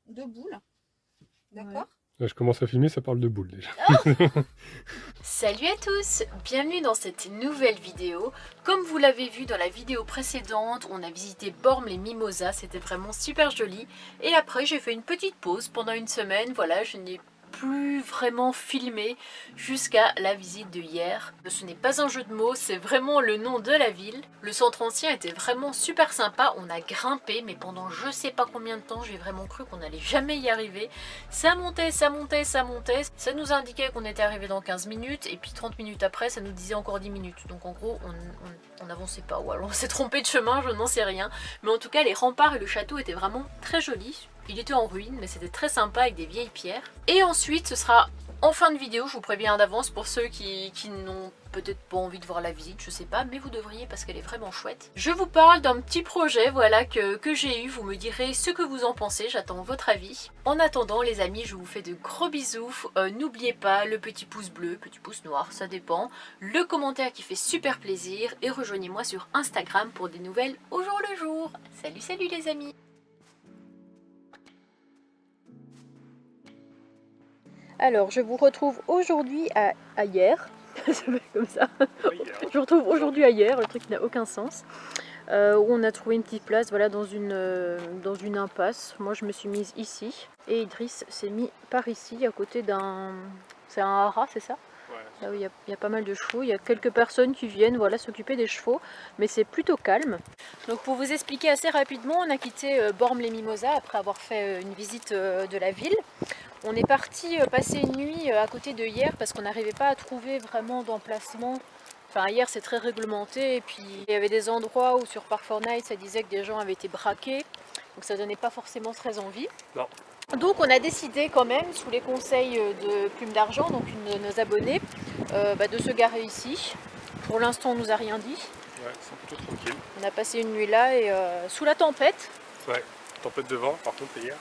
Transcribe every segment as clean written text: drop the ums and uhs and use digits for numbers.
de boules. D'accord? Là, je commence à filmer, ça parle de boules déjà. Salut à tous, bienvenue dans cette nouvelle vidéo. Comme vous l'avez vu dans la vidéo précédente, on a visité Bormes-les-Mimosas, c'était vraiment super joli. Et après j'ai fait une petite pause pendant une semaine, voilà, je n'ai plus vraiment filmé jusqu'à la visite de hier. Ce n'est pas un jeu de mots, c'est vraiment le nom de la ville. Le centre ancien était vraiment super sympa, on a grimpé, mais pendant je sais pas combien de temps, j'ai vraiment cru qu'on n'allait jamais y arriver. Ça montait, ça montait, ça montait, ça nous indiquait qu'on était arrivé dans 15 minutes, et puis 30 minutes après, ça nous disait encore 10 minutes. Donc en gros, on n'avançait pas, ou alors on s'est trompé de chemin, je n'en sais rien. Mais en tout cas, les remparts et le château étaient vraiment très jolis. Il était en ruine, mais c'était très sympa avec des vieilles pierres. Et ensuite, ce sera en fin de vidéo, je vous préviens d'avance pour ceux qui n'ont peut-être pas envie de voir la visite, je sais pas, mais vous devriez parce qu'elle est vraiment chouette. Je vous parle d'un petit projet, voilà, que j'ai eu, vous me direz ce que vous en pensez, j'attends votre avis. En attendant les amis, je vous fais de gros bisous, n'oubliez pas le petit pouce bleu, petit pouce noir, ça dépend, le commentaire qui fait super plaisir, et rejoignez-moi sur Instagram pour des nouvelles au jour le jour. Salut salut les amis. Alors, je vous retrouve aujourd'hui à hier. Ça fait comme ça. Je vous retrouve aujourd'hui à hier, le truc qui n'a aucun sens. Où on a trouvé une petite place, voilà, dans une impasse. Moi, je me suis mise ici. Et Idriss s'est mis par ici, à côté d'un... C'est un haras, c'est ça? Ouais. Là où il y a pas mal de chevaux. Il y a quelques personnes qui viennent, voilà, s'occuper des chevaux. Mais c'est plutôt calme. Donc, pour vous expliquer assez rapidement, on a quitté Bormes-les-Mimosas après avoir fait une visite de la ville. On est parti passer une nuit à côté de hier parce qu'on n'arrivait pas à trouver vraiment d'emplacement. Enfin, hier c'est très réglementé et puis il y avait des endroits où sur Park Fortnite ça disait que des gens avaient été braqués, donc ça donnait pas forcément très envie. Non. Donc on a décidé quand même, sous les conseils de Plume d'Argent, donc une de nos abonnées, de se garer ici. Pour l'instant on nous a rien dit. Ouais, c'est plutôt tranquille. On a passé une nuit là et sous la tempête. Ouais, tempête de vent par contre hier.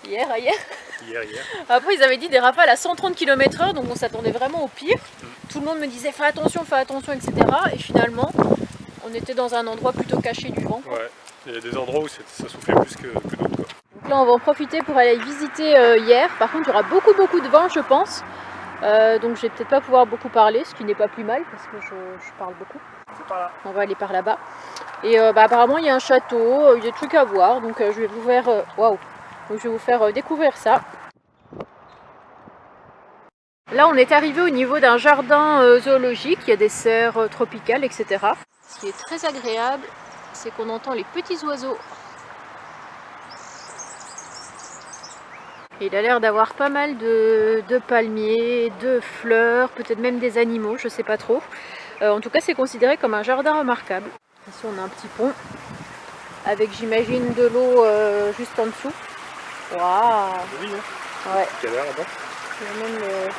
Hier. Hier. Après, ils avaient dit des rafales à 130 km/h, donc on s'attendait vraiment au pire. Tout le monde me disait fais attention, etc. Et finalement, on était dans un endroit plutôt caché du vent. Ouais, il y a des endroits où ça soufflait plus que d'autres quoi. Donc là, on va en profiter pour aller visiter hier. Par contre, il y aura beaucoup de vent, je pense. Donc je vais peut-être pas pouvoir beaucoup parler, ce qui n'est pas plus mal parce que je parle beaucoup. C'est par là. On va aller par là-bas. Et apparemment, il y a un château, il y a des trucs à voir. Donc je vais vous faire... Waouh! Donc je vais vous faire découvrir ça. Là, on est arrivé au niveau d'un jardin zoologique, il y a des serres tropicales, etc. Ce qui est très agréable, c'est qu'on entend les petits oiseaux. Et il a l'air d'avoir pas mal de palmiers, de fleurs, peut-être même des animaux, je sais pas trop. En tout cas, c'est considéré comme un jardin remarquable. Ici, on a un petit pont, avec, j'imagine, de l'eau juste en dessous. Waouh! Oui, hein. Ouais. Il y a l'air là-bas. Il y a même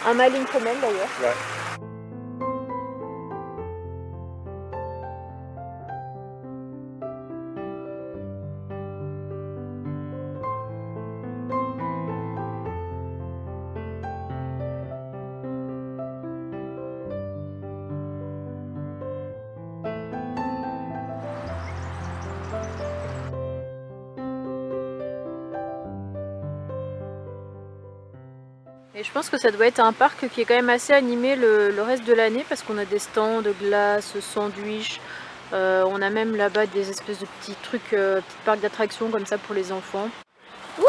un mâle et une femelle d'ailleurs. Ouais. Et je pense que ça doit être un parc qui est quand même assez animé le reste de l'année parce qu'on a des stands de glace, sandwich, on a même là-bas des espèces de petits trucs, petits parcs d'attractions comme ça pour les enfants. Ouh,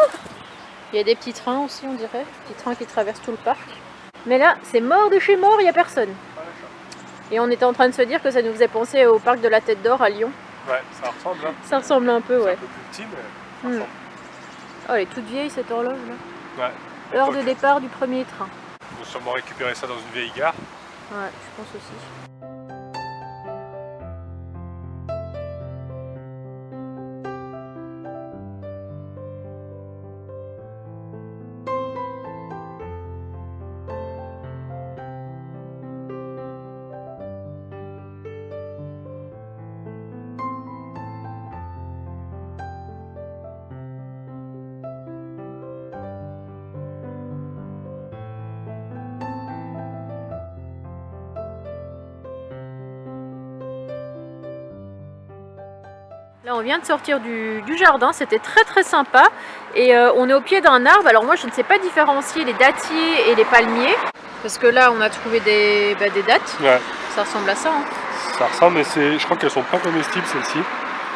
il y a des petits trains aussi on dirait, petits trains qui traversent tout le parc. Mais là c'est mort de chez mort, il n'y a personne. Et on était en train de se dire que ça nous faisait penser au parc de la Tête d'Or à Lyon. Ouais, ça ressemble hein. Ça ressemble un peu, C'est ouais. un peu plus petit mais ça ressemble. Oh, elle est toute vieille cette horloge là. Ouais. Heure de départ du premier train. On va sûrement récupérer ça dans une vieille gare. Ouais, je pense aussi. Là on vient de sortir du jardin, c'était très très sympa. Et on est au pied d'un arbre. Alors moi je ne sais pas différencier les dattiers et les palmiers. Parce que là on a trouvé des dattes. Ouais. Ça ressemble à ça. Hein. Ça ressemble, mais je crois qu'elles sont pas comestibles celles-ci.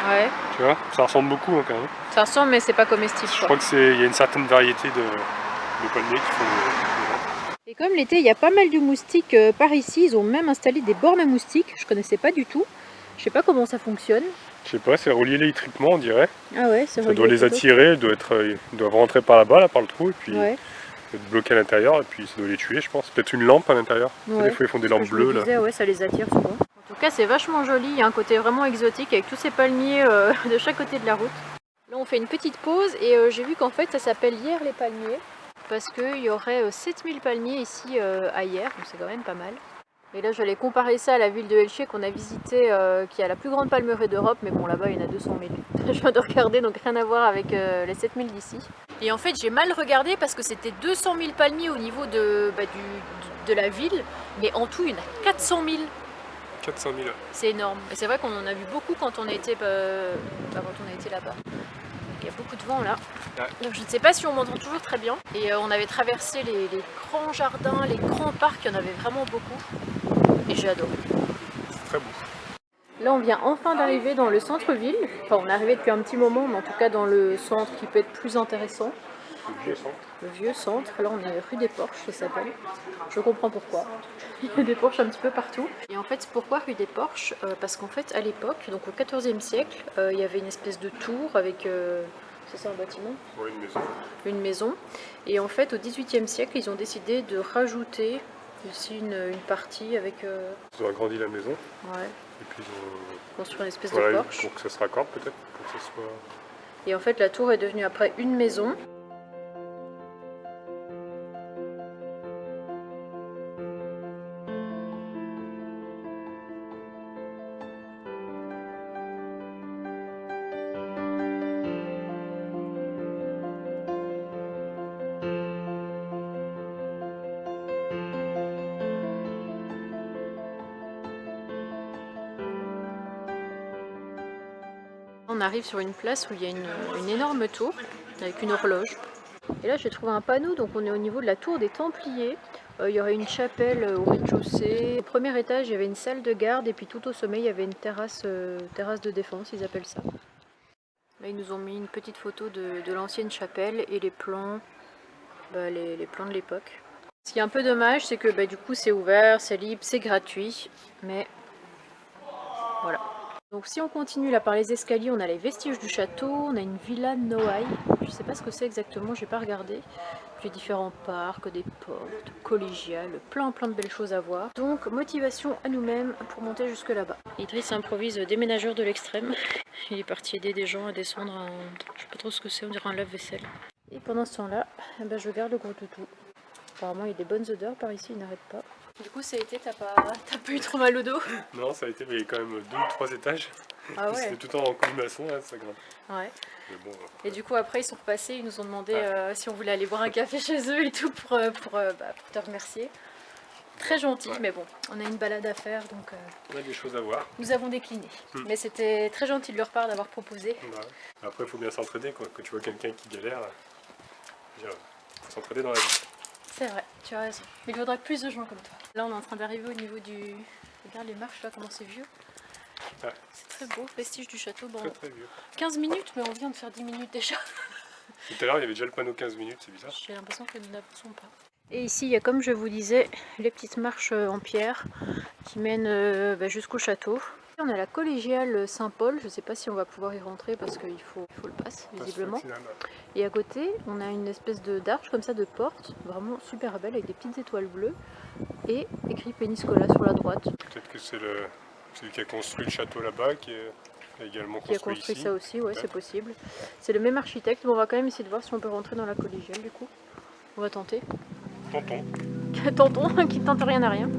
Ouais. Tu vois, ça ressemble beaucoup hein, quand même. Ça ressemble mais c'est pas comestible. Je crois qu'il y a une certaine variété de palmiers qui font Et comme l'été il y a pas mal de moustiques par ici, ils ont même installé des bornes à moustiques. Je connaissais pas du tout. Je sais pas comment ça fonctionne. Je sais pas, c'est relié électriquement on dirait. Ah ouais, c'est relié. Ça doit les attirer, ils doivent rentrer par là-bas, là, par le trou, et puis être bloqués à l'intérieur, et puis ça doit les tuer je pense. Peut-être une lampe à l'intérieur. Ouais. Des fois ils font des lampes bleues là. Ouais, ça les attire souvent. En tout cas c'est vachement joli, il y a un côté vraiment exotique avec tous ces palmiers de chaque côté de la route. Là on fait une petite pause et j'ai vu qu'en fait ça s'appelle Hyères les palmiers. Parce qu'il y aurait 7000 palmiers ici à Hyères, donc c'est quand même pas mal. Et là j'allais comparer ça à la ville de Elche qu'on a visité, qui a la plus grande palmeraie d'Europe, mais bon là-bas il y en a 200 000. Je viens de regarder, donc rien à voir avec les 7000 d'ici. Et en fait j'ai mal regardé parce que c'était 200 000 palmiers au niveau de la ville, mais en tout il y en a 400 000. 400 000. C'est énorme. Et c'est vrai qu'on en a vu beaucoup quand on a été, là-bas. Il y a beaucoup de vent là. Ouais. Donc je ne sais pas si on m'entend toujours très bien. Et on avait traversé les grands jardins, les grands parcs, il y en avait vraiment beaucoup. Et j'ai adoré. C'est très beau. Là on vient enfin d'arriver dans le centre-ville. Enfin on est arrivé depuis un petit moment, mais en tout cas dans le centre qui peut être plus intéressant. Le vieux centre. Le vieux centre. Là on est rue des Porches, ça s'appelle. Je comprends pourquoi. Il y a des porches un petit peu partout. Et en fait pourquoi rue des Porches? Parce qu'en fait à l'époque, donc au XIVe siècle, il y avait une espèce de tour avec... c'est ça un bâtiment? Oui, une maison. Une maison. Et en fait au XVIIIe siècle ils ont décidé de rajouter ici une partie avec... Ils ont agrandi la maison. Ouais. Et puis ils ont construit une espèce voilà, de porche. pour que ça se raccorde peut-être, pour que ça soit... Et en fait la tour est devenue après une maison. On arrive sur une place où il y a une énorme tour avec une horloge. Et là j'ai trouvé un panneau, donc on est au niveau de la tour des Templiers. Il y aurait une chapelle au rez-de-chaussée. Au premier étage il y avait une salle de garde et puis tout au sommet il y avait une terrasse de défense, ils appellent ça. Là ils nous ont mis une petite photo de l'ancienne chapelle et les plans, les plans de l'époque. Ce qui est un peu dommage c'est que du coup c'est ouvert, c'est libre, c'est gratuit, mais voilà. Donc si on continue là par les escaliers, on a les vestiges du château, on a une villa Noailles, je sais pas ce que c'est exactement, j'ai pas regardé. Puis différents parcs, des portes, collégiales, plein de belles choses à voir. Donc motivation à nous-mêmes pour monter jusque là-bas. Idriss improvise déménageur de l'extrême. Il est parti aider des gens à descendre un... je sais pas trop ce que c'est, on dirait un lave-vaisselle. Et pendant ce temps-là, je garde le gros toutou. Apparemment il y a des bonnes odeurs par ici, il n'arrête pas. Du coup ça a été, t'as pas eu trop mal au dos? Non, ça a été, mais il y a quand même 2 ou 3 étages. Ah ouais. C'était tout en colimaçon, là, ça grimpe. Ouais. Mais bon, et du coup après ils sont repassés, ils nous ont demandé si on voulait aller boire un café chez eux et tout pour te remercier. Très gentil, mais bon, on a une balade à faire donc on a des choses à voir. nous avons décliné. Mais c'était très gentil de leur part d'avoir proposé. Ouais. Après il faut bien s'entraider, quoi. Quand tu vois quelqu'un qui galère, il faut s'entraider dans la vie. C'est vrai, tu as raison. Mais il faudrait plus de gens comme toi. Là on est en train d'arriver au niveau du... Regarde les marches là, comment c'est vieux. Ouais. C'est très beau, vestige du château. Bon, Très très vieux. 15 minutes, mais on vient de faire 10 minutes déjà. Tout à l'heure il y avait déjà le panneau 15 minutes, c'est bizarre. J'ai l'impression que nous n'avançons pas. Et ici il y a, comme je vous disais, les petites marches en pierre qui mènent jusqu'au château. On a la collégiale Saint-Paul, je ne sais pas si on va pouvoir y rentrer parce qu'il faut le pass visiblement. Et à côté on a une espèce d'arche comme ça, de porte, vraiment super belle avec des petites étoiles bleues et écrit Péniscola sur la droite. Peut-être que c'est celui qui a construit le château là-bas qui a également construit, qui a construit ici. Ça aussi, ouais, c'est possible. C'est le même architecte, mais on va quand même essayer de voir si on peut rentrer dans la collégiale du coup. On va tenter. Tentons. Tentons, qui ne tente rien à rien.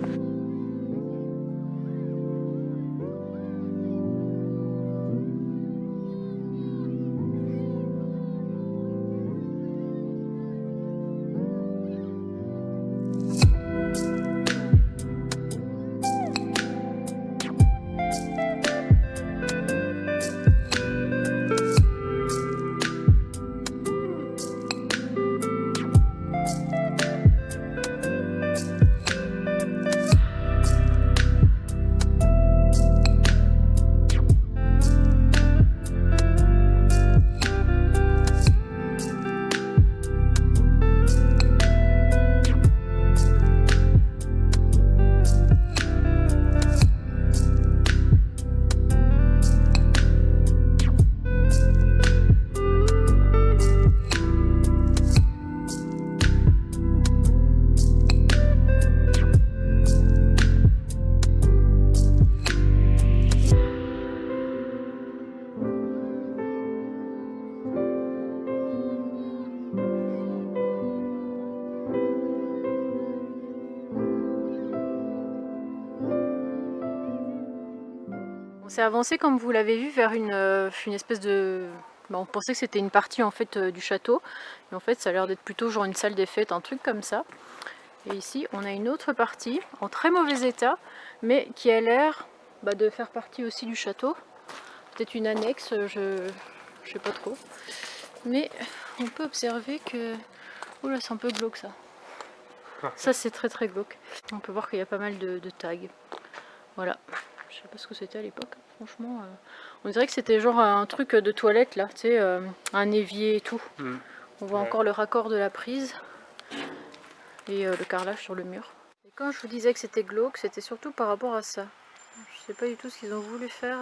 s'est avancé, comme vous l'avez vu, vers une espèce de... on pensait que c'était une partie en fait du château. Et en fait, ça a l'air d'être plutôt genre une salle des fêtes, un truc comme ça. Et ici, on a une autre partie en très mauvais état, mais qui a l'air de faire partie aussi du château. Peut-être une annexe, je sais pas trop. Mais on peut observer que... Oula, c'est un peu glauque ça. Ça, c'est très très glauque. On peut voir qu'il y a pas mal de tags. Voilà. Je sais pas ce que c'était à l'époque. Franchement, on dirait que c'était genre un truc de toilette là, tu sais, un évier et tout. On voit encore le raccord de la prise et le carrelage sur le mur. Et quand je vous disais que c'était glauque, c'était surtout par rapport à ça. Je sais pas du tout ce qu'ils ont voulu faire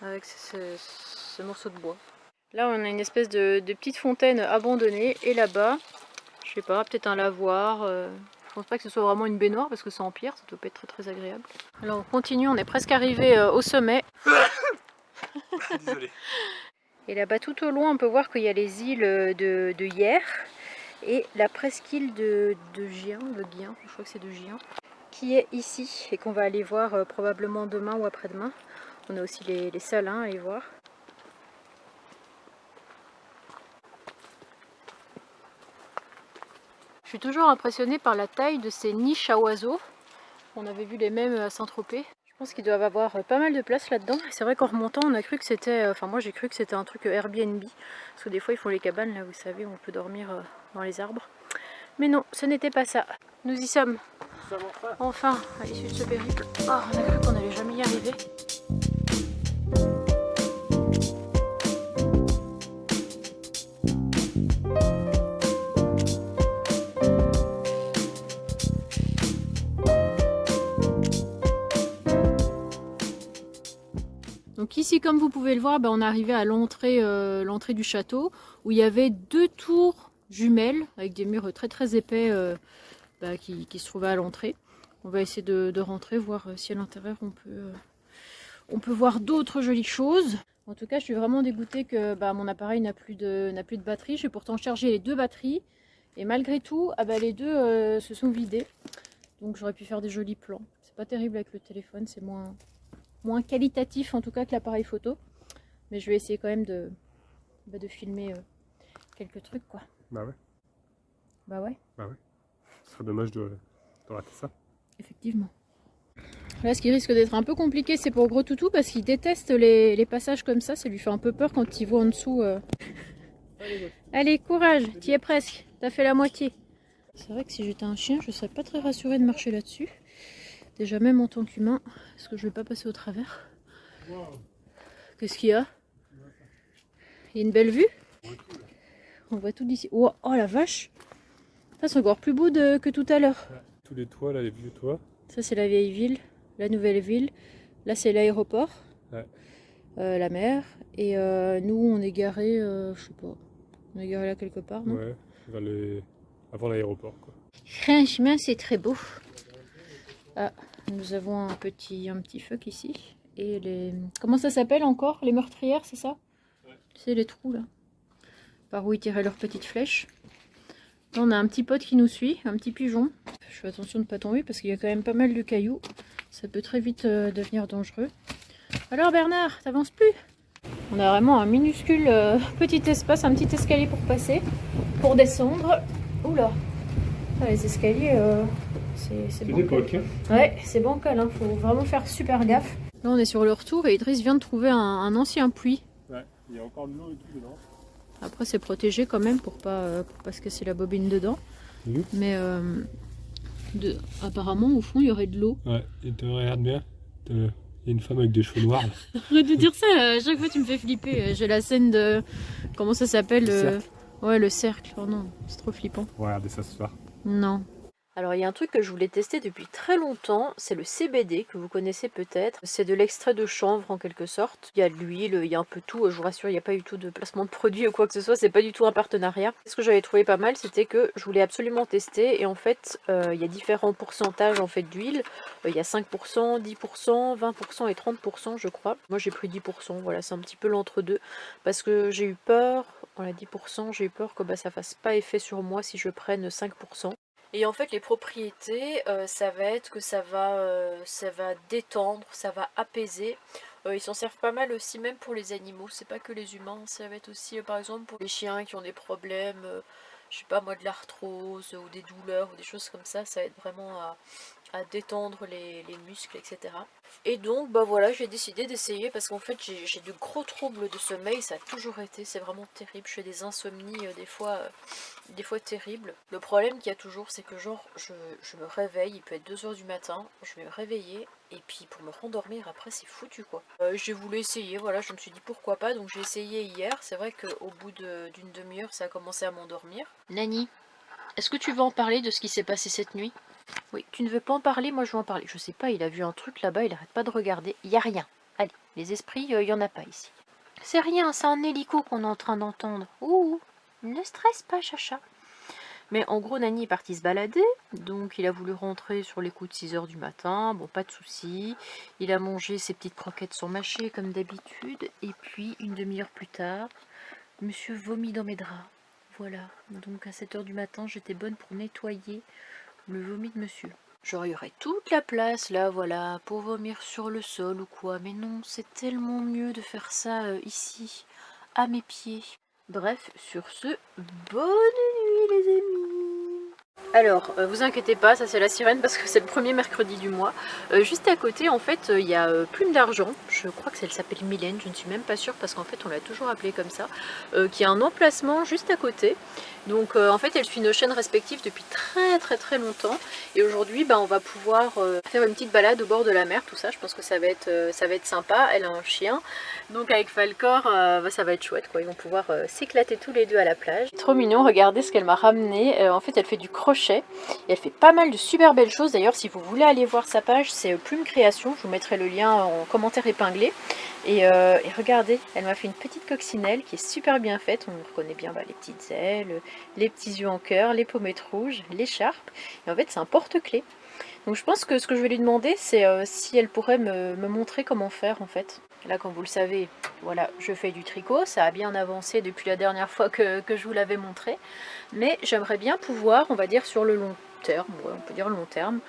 avec ce morceau de bois. Là, on a une espèce de petite fontaine abandonnée et là-bas, je sais pas, peut-être un lavoir. Je pense pas que ce soit vraiment une baignoire parce que c'est en pierre, ça doit pas être très très agréable. Alors on continue, on est presque arrivé au sommet. Désolé. Et là-bas tout au loin on peut voir qu'il y a les îles de Hyères et la presqu'île de Gien, je crois que c'est de Gien, qui est ici et qu'on va aller voir probablement demain ou après-demain. On a aussi les salins à aller voir. Je suis toujours impressionnée par la taille de ces niches à oiseaux. On avait vu les mêmes à Saint-Tropez. Je pense qu'ils doivent avoir pas mal de place là-dedans. C'est vrai qu'en remontant, on a cru que c'était... Enfin, moi j'ai cru que c'était un truc Airbnb. Parce que des fois, ils font les cabanes, là, vous savez, où on peut dormir dans les arbres. Mais non, ce n'était pas ça. Nous y sommes. Enfin, à l'issue de ce périple. Oh, on a cru qu'on n'allait jamais y arriver. Donc ici, comme vous pouvez le voir, on est arrivé à l'entrée du château où il y avait 2 tours jumelles avec des murs très très épais qui se trouvaient à l'entrée. On va essayer de rentrer, voir si à l'intérieur on peut voir d'autres jolies choses. En tout cas, je suis vraiment dégoûtée que mon appareil n'a plus de batterie. J'ai pourtant chargé les 2 batteries et malgré tout, les 2 se sont vidées. Donc j'aurais pu faire des jolis plans. C'est pas terrible avec le téléphone, c'est moins qualitatif en tout cas que l'appareil photo, mais je vais essayer quand même de filmer quelques trucs quoi. Bah ouais. Bah ouais. Bah ouais. Ce serait dommage de rater ça. Effectivement. Là ce qui risque d'être un peu compliqué c'est pour Gros Toutou parce qu'il déteste les passages comme ça lui fait un peu peur quand il voit en dessous. Allez courage, t'y es presque, t'as fait la moitié. C'est vrai que si j'étais un chien je serais pas très rassurée de marcher là-dessus. Déjà même en tant qu'humain, est-ce que je vais pas passer au travers? Qu'est-ce qu'il y a? Il y a une belle vue? On voit tout d'ici. Oh, oh la vache! Ça c'est encore plus beau que tout à l'heure. Tous les toits là, les vieux toits. Ça c'est la vieille ville, la nouvelle ville. Là c'est l'aéroport, la mer. Et nous on est garé, je sais pas, on est garé là quelque part, non? Ouais, avant l'aéroport quoi. Franchement c'est très beau. Ah, nous avons un petit feu ici. Et les... Comment ça s'appelle encore? Les meurtrières, c'est ça? Ouais. C'est les trous là. Par où ils tiraient leurs petites flèches. Là, on a un petit pote qui nous suit, un petit pigeon. Je fais attention de ne pas tomber parce qu'il y a quand même pas mal de cailloux. Ça peut très vite devenir dangereux. Alors Bernard, t'avances plus? On a vraiment un minuscule petit espace, un petit escalier pour passer, pour descendre. Oula, les escaliers... C'est bancal. Ouais, c'est bancal, hein. Faut vraiment faire super gaffe. Là on est sur le retour et Idriss vient de trouver un ancien puits. Ouais, il y a encore de l'eau et tout dedans. Après c'est protégé quand même pour pas se casser la bobine dedans. Mais apparemment au fond il y aurait de l'eau. Ouais, et tu regardes bien, il y a une femme avec des cheveux noirs. Arrête de dire ça, à chaque fois tu me fais flipper. J'ai la scène de... Comment ça s'appelle? Ouais, le cercle. Oh non, c'est trop flippant. Regardez ça ce soir. Non. Alors il y a un truc que je voulais tester depuis très longtemps, c'est le CBD que vous connaissez peut-être. C'est de l'extrait de chanvre en quelque sorte. Il y a de l'huile, il y a un peu tout, je vous rassure, il n'y a pas du tout de placement de produit ou quoi que ce soit, c'est pas du tout un partenariat. Ce que j'avais trouvé pas mal, c'était que je voulais absolument tester et en fait il y a différents pourcentages en fait d'huile. Il y a 5%, 10%, 20% et 30% je crois. Moi j'ai pris 10%, voilà c'est un petit peu l'entre-deux parce que j'ai eu peur, voilà 10%, j'ai eu peur que ça fasse pas effet sur moi si je prenne 5%. Et en fait les propriétés, ça va être que ça va détendre, ça va apaiser. Ils s'en servent pas mal aussi même pour les animaux, c'est pas que les humains, ça va être aussi par exemple pour les chiens qui ont des problèmes, je sais pas moi, de l'arthrose ou des douleurs ou des choses comme ça aide vraiment à détendre les muscles, etc. Et donc bah voilà, j'ai décidé d'essayer parce qu'en fait j'ai de gros troubles de sommeil, ça a toujours été, c'est vraiment terrible, je fais des insomnies des fois terribles. Le problème qu'il y a toujours, c'est que genre je me réveille, il peut être 2 h du matin, je vais me réveiller et puis pour me rendormir après c'est foutu quoi. J'ai voulu essayer, voilà, je me suis dit pourquoi pas, donc j'ai essayé hier, c'est vrai qu'au bout d'une demi-heure ça a commencé à m'endormir. Nani, est-ce que tu veux en parler de ce qui s'est passé cette nuit? Oui, tu ne veux pas en parler, moi je veux en parler. Je sais pas, il a vu un truc là-bas, il arrête pas de regarder. Il y a rien. Allez, les esprits, il y en a pas ici. C'est rien, c'est un hélico qu'on est en train d'entendre. Ouh, ne stresse pas, Chacha. Mais en gros, Nani est parti se balader, donc il a voulu rentrer sur les coups de 6 h du matin. Bon, pas de souci. Il a mangé ses petites croquettes sans mâcher, comme d'habitude. Et puis, une demi-heure plus tard, monsieur vomit dans mes draps. Voilà, donc à 7 h du matin, j'étais bonne pour nettoyer le vomi de monsieur. Genre il y aurait toute la place là, voilà, pour vomir sur le sol ou quoi. Mais non, c'est tellement mieux de faire ça ici, à mes pieds. Bref, sur ce, bonne nuit les amis. Alors, vous inquiétez pas, ça c'est la sirène parce que c'est le premier mercredi du mois. Juste à côté, en fait, il y a Plume d'Argent. Je crois que elle s'appelle Mylène, je ne suis même pas sûre parce qu'en fait, on l'a toujours appelée comme ça. Qui a un emplacement juste à côté. Donc, en fait, elle suit nos chaînes respectives depuis très longtemps. Et aujourd'hui, on va pouvoir faire une petite balade au bord de la mer, tout ça. Je pense que ça va être sympa. Elle a un chien. Donc, avec Falcor, ça va être chouette, quoi. Ils vont pouvoir s'éclater tous les deux à la plage. Trop mignon, regardez ce qu'elle m'a ramené. En fait, elle fait du crochet. Et elle fait pas mal de super belles choses. D'ailleurs, si vous voulez aller voir sa page, c'est Plume Création. Je vous mettrai le lien en commentaire épinglé. Et regardez, elle m'a fait une petite coccinelle qui est super bien faite. On reconnaît bien les petites ailes, les petits yeux en cœur, les pommettes rouges, l'écharpe. Et en fait, c'est un porte-clés. Donc je pense que ce que je vais lui demander, c'est si elle pourrait me montrer comment faire en fait. Là, comme vous le savez, voilà, je fais du tricot. Ça a bien avancé depuis la dernière fois que je vous l'avais montré. Mais j'aimerais bien pouvoir, on va dire sur le long terme, ouais, on peut dire long terme,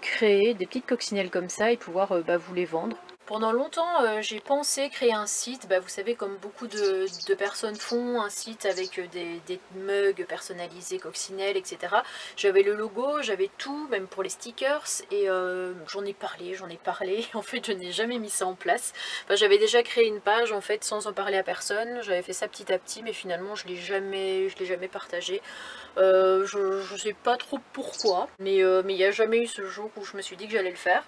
créer des petites coccinelles comme ça et pouvoir vous les vendre. Pendant longtemps, j'ai pensé créer un site, vous savez, comme beaucoup de personnes font, un site avec des mugs personnalisés, coccinelles, etc. J'avais le logo, j'avais tout, même pour les stickers, et j'en ai parlé, en fait je n'ai jamais mis ça en place. Enfin, j'avais déjà créé une page en fait sans en parler à personne, j'avais fait ça petit à petit, mais finalement je l'ai jamais partagé. Je sais pas trop pourquoi, mais il n'y a jamais eu ce jour où je me suis dit que j'allais le faire.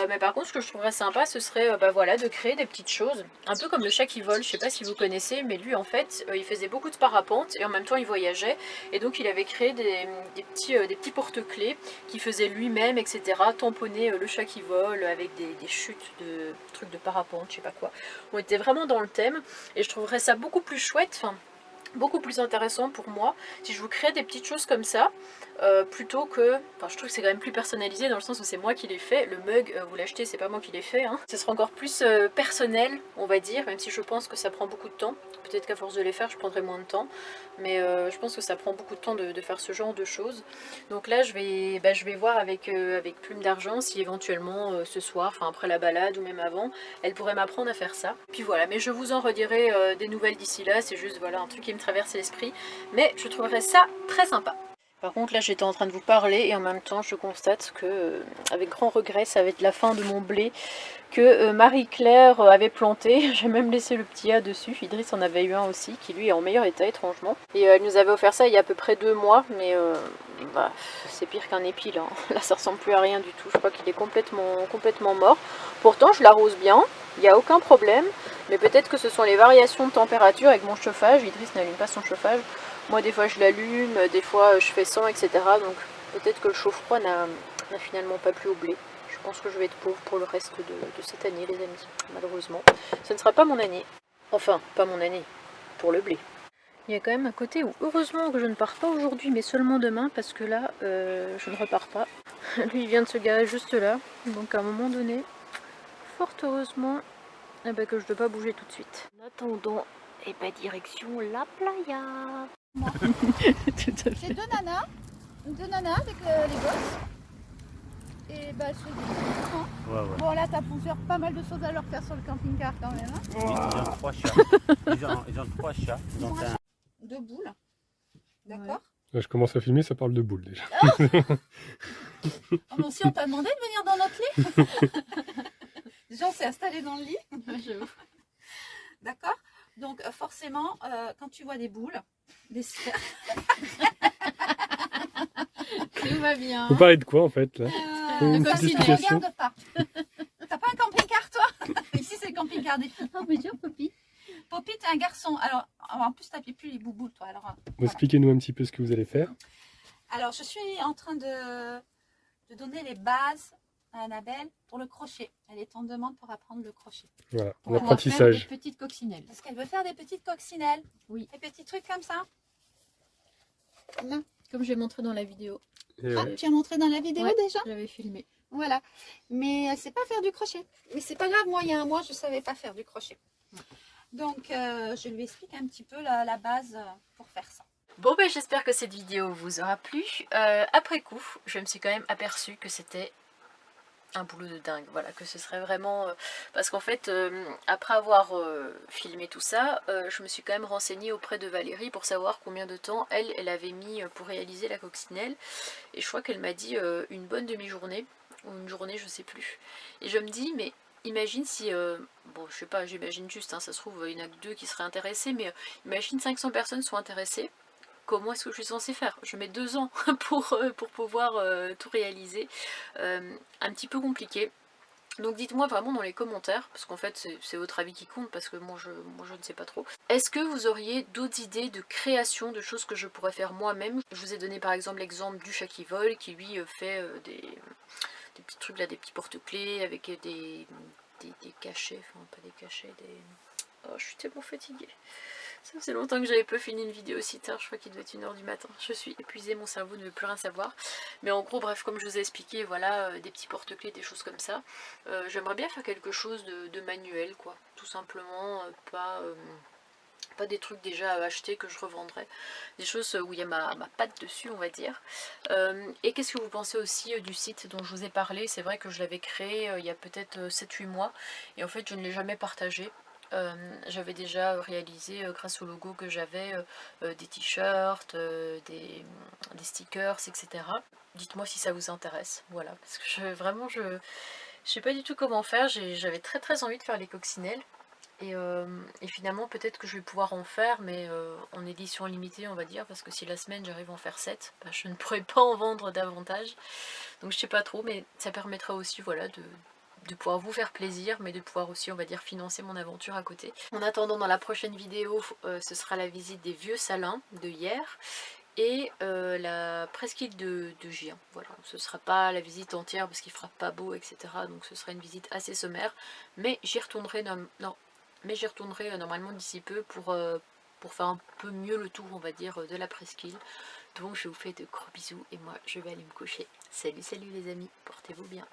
Mais par contre, ce que je trouverais sympa, ce serait voilà, de créer des petites choses, un peu comme le chat qui vole, je sais pas si vous connaissez, mais lui en fait, il faisait beaucoup de parapente et en même temps il voyageait, et donc il avait créé des petits porte-clés qu'il faisait lui-même, etc. Tamponner le chat qui vole avec des chutes de trucs de parapente, je sais pas quoi. On était vraiment dans le thème, et je trouverais ça beaucoup plus chouette, beaucoup plus intéressant pour moi si je vous crée des petites choses comme ça plutôt que, je trouve que c'est quand même plus personnalisé dans le sens où c'est moi qui l'ai fait. Le mug, vous l'achetez, c'est pas moi qui l'ai fait, hein. Ce sera encore plus personnel, on va dire, même si je pense que ça prend beaucoup de temps. Peut-être qu'à force de les faire, je prendrai moins de temps, mais je pense que ça prend beaucoup de temps de faire ce genre de choses. Donc là, je vais voir avec Plume d'Argent si éventuellement ce soir, enfin après la balade ou même avant, elle pourrait m'apprendre à faire ça. Puis voilà, mais je vous en redirai des nouvelles d'ici là, c'est juste voilà un truc qui me traverse l'esprit, mais je trouverais ça très sympa. Par contre là j'étais en train de vous parler et en même temps je constate que avec grand regret ça va être la fin de mon blé que Marie-Claire avait planté. J'ai même laissé le petit A dessus, Idriss en avait eu un aussi qui lui est en meilleur état étrangement. Et elle nous avait offert ça il y a à peu près 2 mois, mais c'est pire qu'un épi là. Là ça ressemble plus à rien du tout, je crois qu'il est complètement mort. Pourtant je l'arrose bien, il n'y a aucun problème, mais peut-être que ce sont les variations de température avec mon chauffage. Idriss n'allume pas son chauffage. Moi des fois je l'allume, des fois je fais sans, etc. Donc peut-être que le chaud-froid n'a finalement pas plu au blé. Je pense que je vais être pauvre pour le reste de cette année les amis, malheureusement. Ce ne sera pas mon année. Enfin, pas mon année, pour le blé. Il y a quand même un côté où heureusement que je ne pars pas aujourd'hui mais seulement demain parce que là je ne repars pas. Lui il vient de se garer juste là, donc à un moment donné, fort heureusement que je ne dois pas bouger tout de suite. En attendant, direction la playa. C'est 2 nanas deux nanas avec les gosses. Et bah, je fais des enfants. Ouais. Bon, là, t'as pas mal de choses à leur faire sur le camping-car quand même. Hein. Ils ont 3 chats. Ils ont 3 chats. Ils ont un... Deux boules. D'accord. Là, je commence à filmer, ça parle de boules déjà. Oh, mais aussi, on t'a demandé de venir dans notre lit. Déjà, on s'est installé dans le lit. D'accord. Donc, forcément, quand tu vois des boules, des sphères. Tout va bien. Vous parlez de quoi en fait là? Une Ça petite ne explication. regarde pas. T'as pas un camping-car, toi? Ici, c'est le camping-car des filles. Oh, mais tiens, Poppy. Poppy, t'es un garçon. Alors, en plus, t'as plus les boubous, toi. Alors, Bon, voilà. expliquez-nous un petit peu ce que vous allez faire. Alors, je suis en train de donner les bases à Annabelle pour le crochet. Elle est en demande pour apprendre le crochet. Voilà, On va l'apprentissage. faire des petites coccinelles. Parce qu'elle veut faire des petites coccinelles. Oui. Des petits trucs comme ça. Là. Comme j'ai montré dans la vidéo. Et Ah, ouais. tu as montré dans la vidéo Ouais. déjà? J'avais filmé. Voilà. Mais elle ne sait pas faire du crochet. Mais c'est pas grave, moi, il y a un mois, je ne savais pas faire du crochet. Donc, je lui explique un petit peu la base pour faire ça. Bon ben j'espère que cette vidéo vous aura plu. Après coup, je me suis quand même aperçue que c'était un boulot de dingue, voilà, que ce serait vraiment... parce qu'en fait, après avoir filmé tout ça, je me suis quand même renseignée auprès de Valérie pour savoir combien de temps elle avait mis pour réaliser la coccinelle. Et je crois qu'elle m'a dit une bonne demi-journée, ou une journée, je sais plus. Et je me dis, mais imagine si... bon, je sais pas, j'imagine juste, hein, ça se trouve, il n'y en a que 2 qui seraient intéressés, mais imagine 500 personnes sont intéressées. Comment est-ce que je suis censée faire? Je mets 2 ans pour pouvoir tout réaliser. Un petit peu compliqué. Donc dites-moi vraiment dans les commentaires, parce qu'en fait c'est votre avis qui compte, parce que moi je ne sais pas trop. Est-ce que vous auriez d'autres idées de création, de choses que je pourrais faire moi-même? Je vous ai donné par exemple l'exemple du chat qui vole, qui lui fait des petits trucs là, des petits porte-clés avec des cachets, enfin pas des cachets, des... Oh, je suis tellement fatiguée. Ça faisait longtemps que j'avais pas fini une vidéo aussi tard, je crois qu'il doit être 1 h du matin. Je suis épuisée, mon cerveau ne veut plus rien savoir. Mais en gros, bref, comme je vous ai expliqué, voilà, des petits porte-clés, des choses comme ça. J'aimerais bien faire quelque chose de manuel, quoi. Tout simplement, pas des trucs déjà achetés que je revendrai. Des choses où il y a ma patte dessus, on va dire. Et qu'est-ce que vous pensez aussi du site dont je vous ai parlé? C'est vrai que je l'avais créé il y a peut-être 7-8 mois. Et en fait, je ne l'ai jamais partagé. J'avais déjà réalisé grâce au logo que j'avais des t-shirts, des stickers, etc. Dites-moi si ça vous intéresse, voilà, parce que vraiment je sais pas du tout comment faire. J'avais très envie de faire les coccinelles et finalement peut-être que je vais pouvoir en faire, mais en édition limitée, on va dire, parce que si la semaine j'arrive à en faire 7, bah, je ne pourrais pas en vendre davantage, donc je sais pas trop, mais ça permettra aussi, voilà, de pouvoir vous faire plaisir, mais de pouvoir aussi, on va dire, financer mon aventure à côté. En attendant, dans la prochaine vidéo, ce sera la visite des vieux salins de hier et la presqu'île de Gien. Voilà, ce sera pas la visite entière parce qu'il fera pas beau, etc. Donc ce sera une visite assez sommaire, mais j'y retournerai normalement d'ici peu pour faire un peu mieux le tour, on va dire, de la presqu'île. Donc je vous fais de gros bisous et moi je vais aller me coucher. Salut les amis, portez-vous bien.